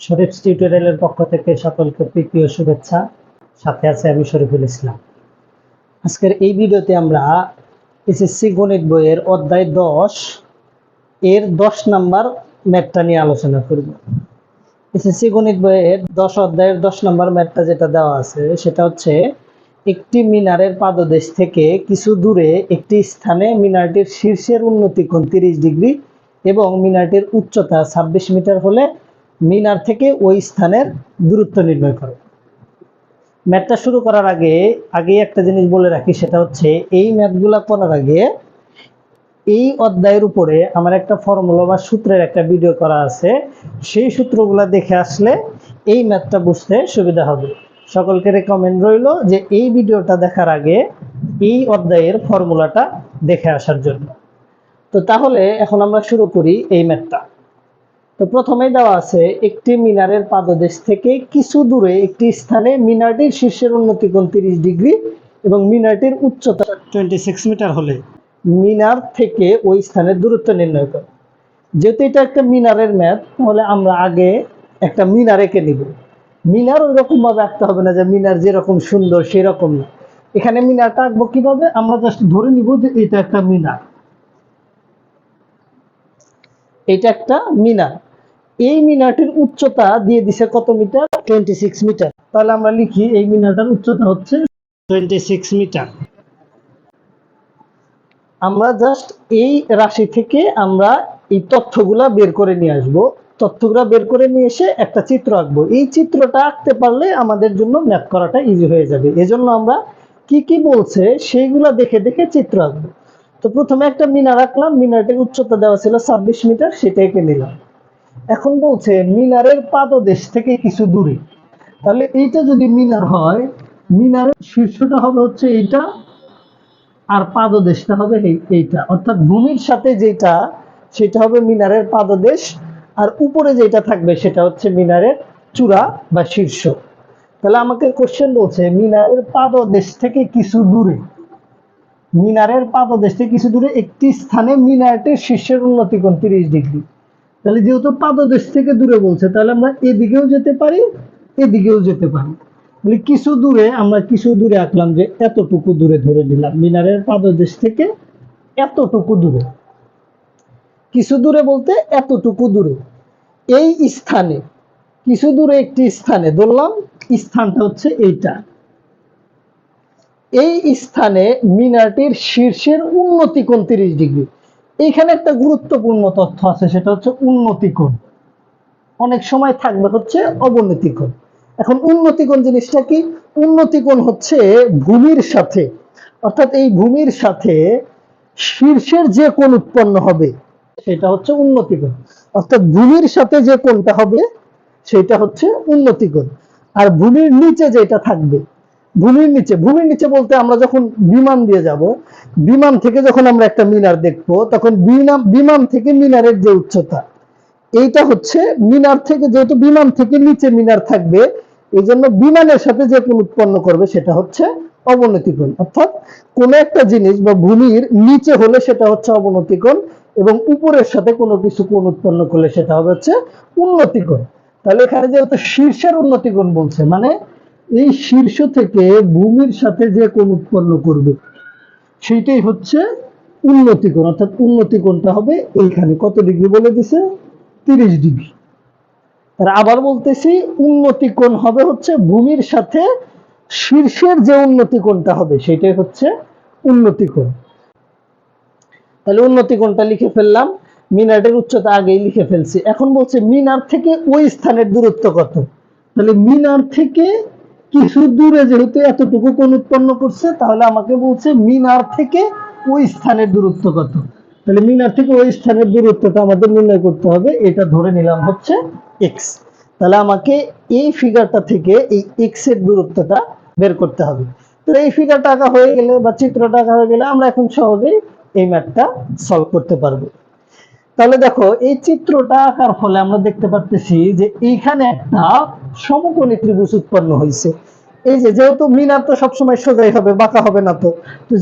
শরীফ টিউটোরিয়ালের পক্ষ থেকে সকলকে প্রীতি ও শুভেচ্ছা। সাথে আছে আমি শরীফুল ইসলাম। আজকের এই ভিডিওতে আমরা এসএসসি গণিত বইয়ের অধ্যায় 10 এর 10 নাম্বার ম্যাথটা নিয়ে আলোচনা করব। এসএসসি গণিত বইয়ের 10 অধ্যায়ের 10 নাম্বার ম্যাথটা যেটা দেওয়া আছে সেটা হচ্ছে, একটি মিনারের পাদদেশ থেকে কিছু দূরে একটি স্থানে মিনারটির শীর্ষের উন্নতি কোণ 30 ডিগ্রি এবং মিনারটির উচ্চতা 26 মিটার হলে মিনার থেকে ওই স্থানের দূরত্ব নির্ণয় করো। ম্যাথটা শুরু করার আগে একটা জিনিস বলে রাখি, সেটা হচ্ছে এই ম্যাথগুলো করার আগে এই অধ্যায়ের উপরে আমার একটা ফর্মুলা বা সূত্রের একটা ভিডিও করা আছে, সেই সূত্রগুলো দেখে আসলে এই ম্যাথটা বুঝতে সুবিধা হবে। সকলকে রেকমেন্ড রইল যে এই ভিডিওটা দেখার আগে এই অধ্যায়ের ফর্মুলাটা দেখে আসার জন্য। তো তাহলে এখন আমরা শুরু করি এই ম্যাথটা। তো প্রথমেই দেওয়া আছে, একটি মিনারের পাদদেশ থেকে কিছু দূরে একটি স্থানে মিনারটির শীর্ষের উন্নতি কোণ 30 ডিগ্রি এবং মিনারটির উচ্চতা 26 মিটার হলে মিনার থেকে ওই স্থানের দূরত্ব নির্ণয় করো। যেহেতু এটা একটা মিনারের ম্যাথ, তাহলে আমরা আগে একটা মিনার এঁকে নিব। মিনার ওই রকম ভাবে আঁকতে হবে না যে মিনার যেরকম সুন্দর সেরকম না। এখানে মিনারটা আঁকবো কিভাবে, আমরা জাস্ট ধরে নিব যে এটা একটা মিনার, এটা একটা মিনার। এই মিনারটির উচ্চতা দিয়ে দিছে কত মিটার, 26 মিটার। তাহলে আমরা লিখি এই মিনারটার উচ্চতা হচ্ছে 26 মিটার। আমরা জাস্ট এই রাশি থেকে আমরা এই তথ্যগুলা বের করে নিয়ে আসবো। তথ্যগুলা বের করে নিয়ে এসে একটা চিত্র আঁকবো। এই চিত্রটা আঁকতে পারলে আমাদের জন্য ম্যাথ করাটা ইজি হয়ে যাবে। এজন্য আমরা কি কি বলছে সেইগুলা দেখে দেখে চিত্র আঁকবো। তো প্রথমে একটা মিনার আঁকলাম, মিনারটির উচ্চতা দেওয়া ছিল 26 মিটার, সেটা এঁকে নিলাম। এখন বলছে মিনারের পাদদেশ থেকে কিছু দূরে, তাহলে এইটা যদি মিনার হয়, মিনারের শীর্ষটা হবে হচ্ছে এইটা আর পাদদেশটা হবে এইটা, অর্থাৎ ভূমির সাথে যেটা সেটা হবে মিনারের পাদদেশ, আর উপরে যেটা থাকবে সেটা হচ্ছে মিনারের চূড়া বা শীর্ষ। তাহলে আমাকে কোশ্চেন বলছে মিনারের পাদদেশ থেকে কিছু দূরে, মিনারের পাদদেশ থেকে কিছু দূরে একটি স্থানে মিনারটির শীর্ষের উন্নতি কোণ 30 ডিগ্রি। তাহলে যেহেতু পাদদেশ থেকে দূরে বলছে, তাহলে আমরা এদিকেও যেতে পারি এদিকেও যেতে পারি। তাহলে কিছু দূরে, আমরা কিছু দূরে আঁকলাম যে এতটুকু দূরে ধরে নিলাম, মিনারের পাদদেশ থেকে এতটুকু দূরে। কিছু দূরে বলতে এতটুকু দূরে। এই স্থানে কিছু দূরে একটি স্থানে ধরলাম, স্থানটা হচ্ছে এইটা। এই স্থানে মিনারটির শীর্ষের উন্নতি কোণ 30 ডিগ্রি। এইখানে একটা গুরুত্বপূর্ণ তথ্য আছে, সেটা হচ্ছে উন্নতি কোণ। অনেক সময় থাকবে হচ্ছে অবনতি কোণ। এখন উন্নতি কোণ জিনিসটা কি? উন্নতি কোণ হচ্ছে ভূমির সাথে, অর্থাৎ এই ভূমির সাথে শীর্ষের যে কোণ উৎপন্ন হবে সেটা হচ্ছে উন্নতি কোণ। অর্থাৎ ভূমির সাথে যে কোণটা হবে সেটা হচ্ছে উন্নতি কোণ। আর ভূমির নিচে যেটা থাকবে, ভূমির নিচে বলতে আমরা যখন বিমান দিয়ে যাব, বিমান থেকে যখন আমরা একটা মিনার দেখবো, তখন বিমান থেকে মিনারের যে উচ্চতা, এইটা হচ্ছে মিনার থেকে, যেহেতু বিমান থেকে নিচে মিনার থাকবে, এই জন্য বিমানের সাথে যে কোণ উৎপন্ন করবে সেটা হচ্ছে অবনতি কোণ। অর্থাৎ কোন একটা জিনিস বা ভূমির নিচে হলে সেটা হচ্ছে অবনতি কোণ, এবং উপরের সাথে কোনো কিছু কোণ উৎপন্ন করলে সেটা হবে হচ্ছে উন্নতি কোণ। তাহলে এখানে যেহেতু শীর্ষের উন্নতি কোণ বলছে, মানে এই শীর্ষ থেকে ভূমির সাথে যে কোণ উৎপন্ন করবে সেইটাই হচ্ছে উন্নতি কোণ। অর্থাৎ উন্নতি কোণটা হবে এইখানে কত ডিগ্রি বলে দিছে, 30 ডিগ্রি। আর আবার বলতেছি, উন্নতি কোণ হবে হচ্ছে ভূমির সাথে শীর্ষের যে উন্নতি কোণটা হবে সেটাই হচ্ছে উন্নতি কোণ। তাহলে উন্নতি কোণটা লিখে ফেললাম, মিনারের উচ্চতা আগেই লিখে ফেলছি। এখন বলছে মিনার থেকে ওই স্থানের দূরত্ব কত। তাহলে মিনার থেকে কিছু দূরে যেহেতু এতটুকু কোণ উৎপন্ন করছে, তাহলে আমাকে বলছে মিনার থেকে ওই স্থানের দূরত্ব কত। তাহলে মিনার থেকে ওই স্থানের দূরত্বটা আমাদের নির্ণয় করতে হবে, এটা ধরে নিলাম হচ্ছে এক্স। তাহলে আমাকে এই ফিগারটা থেকে এই এক্স এর দূরত্বটা বের করতে হবে। তো এই ফিগারটা আঁকা হয়ে গেলে বা চিত্রটা আঁকা হয়ে গেলে আমরা এখন সহজেই এই ম্যাথটা সলভ করতে পারবো। তাহলে দেখো, এই চিত্রটা আঁকার ফলে আমরা দেখতে পাচ্ছি যে এইখানে একটা সমকোণী ত্রিভুজ উৎপন্ন হয়েছে। এই যে, যেহেতু মিনার তো সবসময় সোজাই হবে, বাঁকা হবে না, তো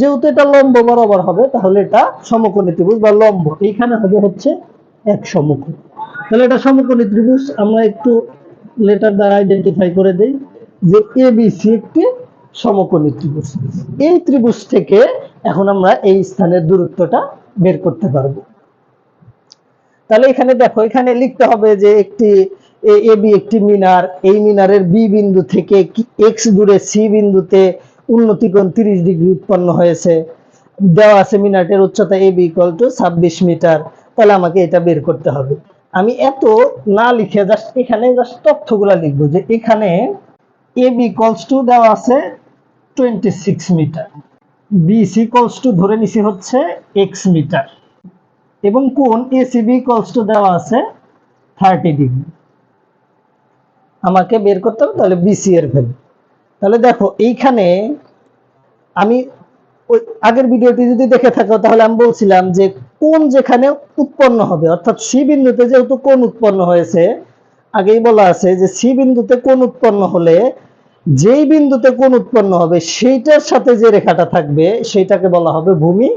যেহেতু এটা লম্ব বরাবর হবে, তাহলে এটা সমকোণী ত্রিভুজ বা লম্ব। এইখানে হবে হচ্ছে এক সমকোণ। তাহলে এটা সমকোণী ত্রিভুজ। আমরা একটু লেটার দ্বারা আইডেন্টিফাই করে দেই যে এবিসি একটি সমকোণী ত্রিভুজ। এই ত্রিভুজ থেকে এখন আমরা এই স্থানের দূরত্বটা বের করতে পারবো। তাহলে এখানে দেখো, এখানে লিখতে হবে যে একটি এবি একটি মিনার, এই মিনারের বি বিন্দু থেকে এক্স দূরে সি বিন্দুতে উন্নতি কোণ 30 ডিগ্রি উৎপন্ন হয়েছে। দেওয়া আছে মিনারটির উচ্চতা এবি ইকুয়াল টু 26 মিটার। তাহলে আমাকে এটা বের করতে হবে। আমি এত না লিখে জাস্ট এখানে জাস্ট তথ্যগুলা লিখবো যে এখানে এবি ইকুয়ালস টু দেওয়া আছে 26 মিটার, বিসি ইকুয়ালস টু ধরে নিছি হচ্ছে এক্স মিটার, এবং কোণ এসিবি ইকুয়ালস টু দেওয়া আছে 30 ডিগ্রি। আমাকে বের করতে হবে তাহলে বিসি এর ভ্যালু। তাহলে দেখো এইখানে আমি ওই আগের ভিডিওটি যদি দেখে থাকো তাহলে আমি বলছিলাম যে কোণ যেখানে উৎপন্ন হবে, অর্থাৎ সি বিন্দুতে যেহেতু কোণ উৎপন্ন হয়েছে, আগেই বলা আছে যে সি বিন্দুতে কোণ উৎপন্ন হলে যেই বিন্দুতে কোণ উৎপন্ন হবে সেইটার সাথে যে রেখাটা থাকবে সেইটাকে বলা হবে ভূমি,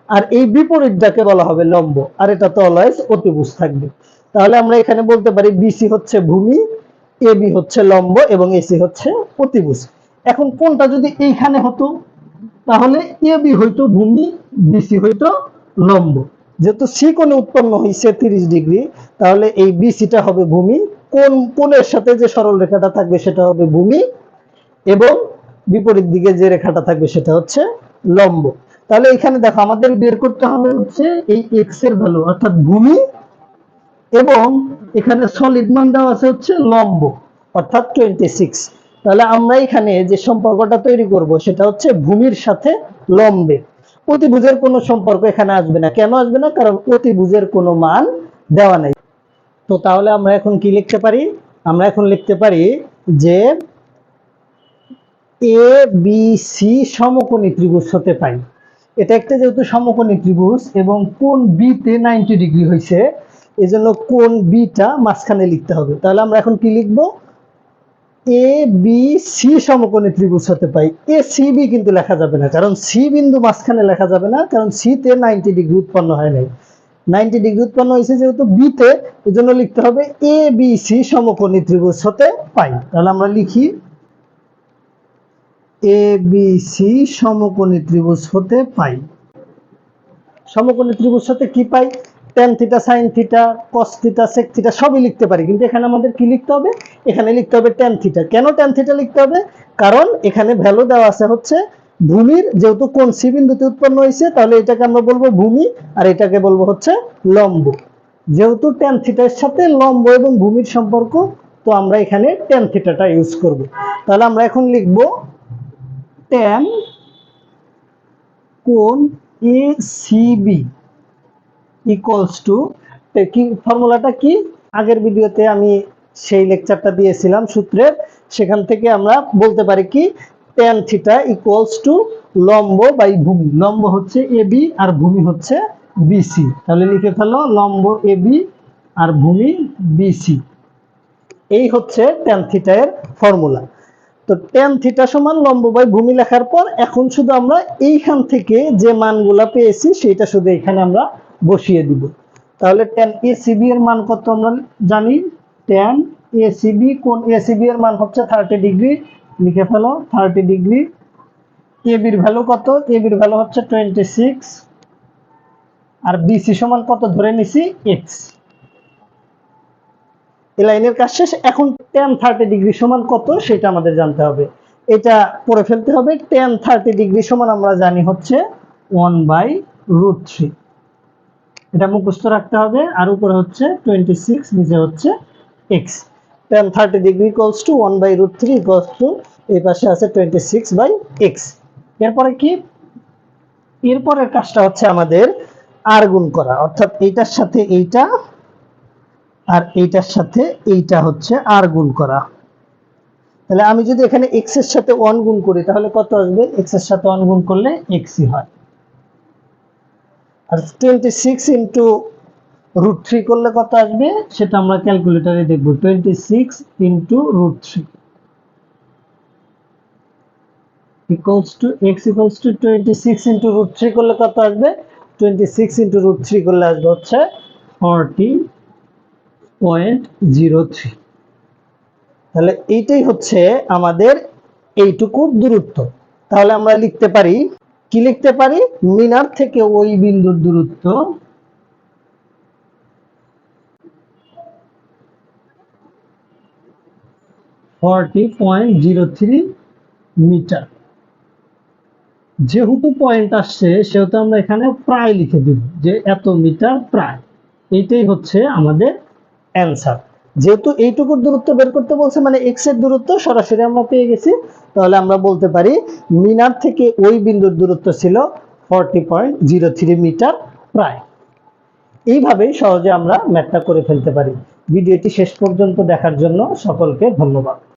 আর এই বিপরীতটাকে বলা হবে লম্ব, আর এটা তো অলওয়েজ অতিভুজ থাকবে। তাহলে আমরা এখানে বলতে পারি বিসি হচ্ছে ভূমি, এবি হচ্ছে লম্ব এবং এসি হচ্ছে অতিভুজ। এখন কোণটা যদি এইখানে হতো তাহলে এবি হইতো ভূমি, বিসি হইতো লম্ব। যেহেতু সি কোণে উৎপন্ন হয়েছে 30 ডিগ্রি, তাহলে এই বিসিটা হবে ভূমি, কোণের সাথে যে সরল রেখাটা থাকবে সেটা হবে ভূমি, এবং বিপরীত দিকে যে রেখাটা থাকবে সেটা হচ্ছে লম্ব। তাহলে এখানে দেখো আমাদের বের করতে হবে হচ্ছে এই এক্স এর ভ্যালু অর্থাৎ ভূমি, এবং এখানে সলিড মান দেওয়া আছে হচ্ছে লম্ব অর্থাৎ 26। তাহলে আমরা এখানে যে সম্পর্কটা তৈরি করব সেটা হচ্ছে ভূমির সাথে লম্বের। অতিভুজের কোনো সম্পর্ক এখানে আসবে না। কেন আসবে না? কারণ অতিভুজের কোনো মান দেওয়া নাই। তো তাহলে আমরা এখন কি লিখতে পারি? আমরা এখন লিখতে পারি যে এ বি সি সমকোণী ত্রিভুজ হতে পাই। এটা একটা যেহেতু সমকোণী ত্রিভুজ এবং কোণ বি তে 90 ডিগ্রি হয়েছে, এই জন্য কোণ বিটা মাঝখানে লিখতে হবে। তাহলে আমরা এখন কি লিখব? এ বি সি সমকোণী ত্রিভুজ হতে পাই। এ সি বি কিন্তু লেখা যাবে না, কারণ সি বিন্দু মাঝখানে লেখা যাবে না, কারণ সি তে 90 ডিগ্রি উৎপন্ন হয় নাই। 90 ডিগ্রি উৎপন্ন হয়েছে যেহেতু বি তে, এই জন্য লিখতে হবে এ বি সি সমকোণী ত্রিভুজ হতে পাই। তাহলে আমরা লিখি এ বি সি সমকোণী ত্রিভুজ হতে পাই। সমকোণী ত্রিভুজ হতে কি পাই? tan theta, sin theta, cos theta, sec theta সবই লিখতে পারি, কিন্তু এখানে আমাদের কি লিখতে হবে? এখানে লিখতে হবে tan থিটা। কেন tan থিটা লিখতে হবে? কারণ এখানে ভ্যালু দেওয়া আছে হচ্ছে ভূমির, যেহেতু কোণ সি বিন্দুতে উৎপন্ন হয়েছে তাহলে এটাকে আমরা বলবো ভূমি, আর এটাকে বলবো হচ্ছে লম্ব। যেহেতু tan থিটার সাথে লম্ব এবং ভূমির সম্পর্ক, তো আমরা এখানে tan থিটাটা ইউজ করব। তাহলে আমরা এখন লিখব tan কোণ এসিবি ইকুয়ালস টু, কি ফর্মুলাটা কি? আগের ভিডিওতে আমি সেই লেকচারটা দিয়েছিলাম সূত্রের, সেখান থেকে আমরা বলতে পারি কি tan থিটা ইকুয়ালস টু লম্ব বাই ভূমি। লম্ব হচ্ছে এবি আর ভূমি হচ্ছে বিসি। তাহলে লিখে ফেলো লম্ব এবি আর ভূমি বিসি। এই হচ্ছে tan থিটা এর ফর্মুলা। তো tan থিটা সমান লম্ব বাই ভূমি লেখার পর এখন শুধু আমরা এইখান থেকে যে মানগুলা পেয়েছি সেটা শুধু এখানে আমরা বসিয়ে দিব। তাহলে tan ACB এর মান কত আমরা জানি? tan ACB, কোণ ACB এর মান হচ্ছে 30 ডিগ্রি। লিখে ফেলো 30 ডিগ্রি। AB এর ভ্যালু কত? AB এর ভ্যালু হচ্ছে 26, আর BC সমান কত ধরে নিছি? x। এই লাইনের কাজ শেষ। এখন tan 30 ডিগ্রি সমান কত সেটা আমাদের জানতে হবে। এটা পড়ে ফেলতে হবে। tan 30 ডিগ্রি সমান আমরা জানি হচ্ছে 1/√3। এটা মুখস্থ রাখতে হবে। আর উপরে হচ্ছে 26, নিচে হচ্ছে x। tan 30 degree equals to 1/√3 equals to, এই পাশে আছে 26/x। এরপরে কি? এরপরের কাজটা হচ্ছে আমাদের আর গুণ করা, অর্থাৎ এইটার সাথে এইটা আর এইটার সাথে এইটা হচ্ছে আর গুণ করা। তাহলে আমি যদি এখানে x এর সাথে 1 গুণ করি তাহলে কত আসবে? x এর সাথে 1 গুণ করলে x ই হয়। আর 26 ইনটু √3 করলে কত আসবে সেটা আমরা ক্যালকুলেটরে দেখব। 26 into √3 equals to x equals to 26 into √3 করলে কত আসবে? 26 ইনটু √3 করলে আসবে হচ্ছে 40.03। তাহলে এইটাই হচ্ছে আমাদের এইটুকুর দূরত্ব। তাহলে আমরা লিখতে পারি, কি লিখতে পারি, মিনার থেকে ওই বিন্দুর দূরত্ব 40.03 মিটার। যেহেতু পয়েন্ট আসছে সেহেতু আমরা এখানে প্রায় লিখে দিব যে এত মিটার প্রায়। এইটাই হচ্ছে আমাদের অ্যান্সার। যেহেতু এইটুকুর দূরত্ব বের করতে বলছে মানে এক্স এর দূরত্ব সরাসরি আমরা পেয়ে গেছি, তাহলে আমরা বলতে পারি মিনার থেকে ওই বিন্দুর দূরত্ব ছিল 40.03 মিটার প্রায়। এইভাবেই সহজে আমরা ম্যাথটা করে ফেলতে পারি। ভিডিওটি শেষ পর্যন্ত দেখার জন্য সকলকে ধন্যবাদ।